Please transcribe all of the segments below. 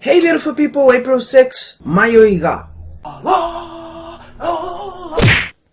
Hey beautiful people, April 6, Mayoiga.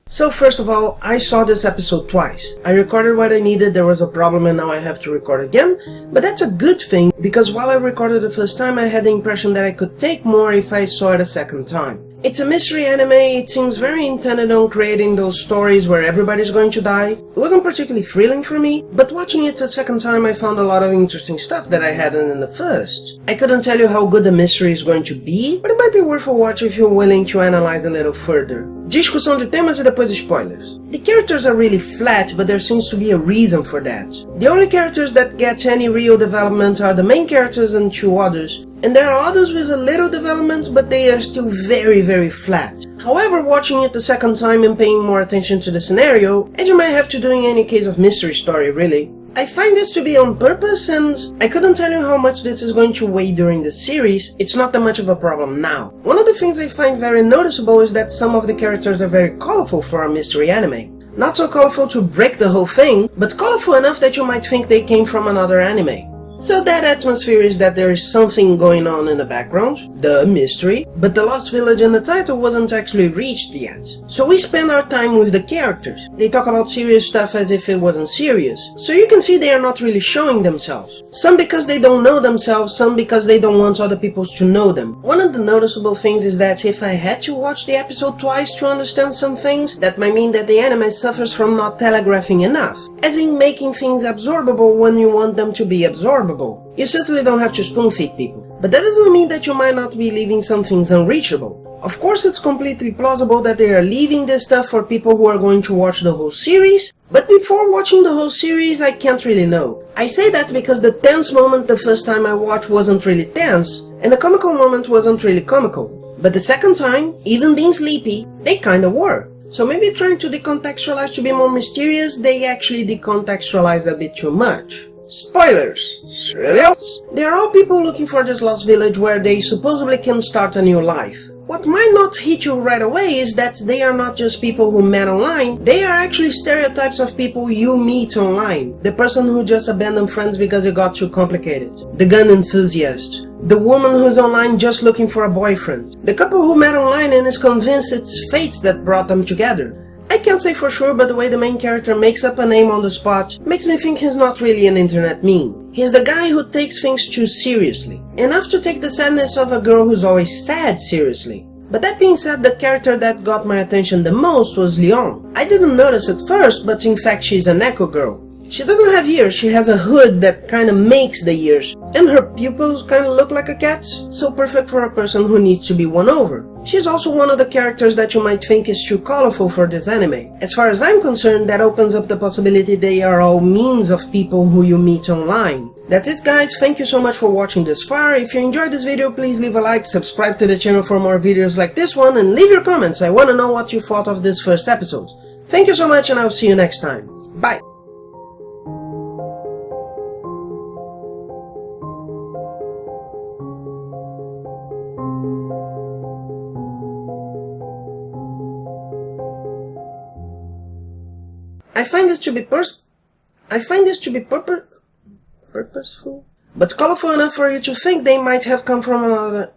So first of all, I saw this episode twice. I recorded what I needed, there was a problem and now I have to record again. But that's a good thing, because while I recorded the first time I had the impression that I could take more if I saw it a second time. It's a mystery anime, it seems very intended on creating those stories where everybody's going to die. It wasn't particularly thrilling for me, but watching it a second time I found a lot of interesting stuff that I hadn't in the first. I couldn't tell you how good the mystery is going to be, but it might be worth a watch if you're willing to analyze a little further. Discussão de temas e depois spoilers. The characters are really flat, but there seems to be a reason for that. The only characters that get any real development are the main characters and two others, and there are others with a little development, but they are still very flat. However, watching it the second time and paying more attention to the scenario, as you might have to do in any case of mystery story really, I find this to be on purpose, and I couldn't tell you how much this is going to weigh during the series. It's not that much of a problem now. One of the things I find very noticeable is that some of the characters are very colorful for a mystery anime. Not so colorful to break the whole thing, but colorful enough that you might think they came from another anime. So that atmosphere is that there is something going on in the background, the mystery, but the Lost Village in the title wasn't actually reached yet. So we spend our time with the characters. They talk about serious stuff as if it wasn't serious. So you can see they are not really showing themselves. Some because they don't know themselves, some because they don't want other people to know them. One of the noticeable things is that if I had to watch the episode twice to understand some things, that might mean that the anime suffers from not telegraphing enough, as in making things absorbable when you want them to be absorbable. You certainly don't have to spoon-feed people, but that doesn't mean that you might not be leaving some things unreachable. Of course, it's completely plausible that they are leaving this stuff for people who are going to watch the whole series, but before watching the whole series, I can't really know. I say that because the tense moment the first time I watched wasn't really tense, and the comical moment wasn't really comical. But the second time, even being sleepy, they kinda were. So maybe trying to decontextualize to be more mysterious, they actually decontextualize a bit too much. Spoilers! Really? They are all people looking for this lost village where they supposedly can start a new life. What might not hit you right away is that they are not just people who met online, they are actually stereotypes of people you meet online. The person who just abandoned friends because it got too complicated. The gun enthusiast. The woman who's online just looking for a boyfriend. The couple who met online and is convinced it's fate that brought them together. I can't say for sure, but the way the main character makes up a name on the spot makes me think he's not really an internet meme. He's the guy who takes things too seriously. Enough to take the sadness of a girl who's always sad seriously. But that being said, the character that got my attention the most was Leon. I didn't notice at first, but in fact she's an echo girl. She doesn't have ears, she has a hood that kinda makes the ears, and her pupils kinda look like a cat's, so perfect for a person who needs to be won over. She's also one of the characters that you might think is too colorful for this anime. As far as I'm concerned, that opens up the possibility they are all memes of people who you meet online. That's it guys, thank you so much for watching this far. If you enjoyed this video, please leave a like, subscribe to the channel for more videos like this one, and leave your comments. I wanna know what you thought of this first episode. Thank you so much, and I'll see you next time. Bye! I find this to be purposeful, but colorful enough for you to think they might have come from another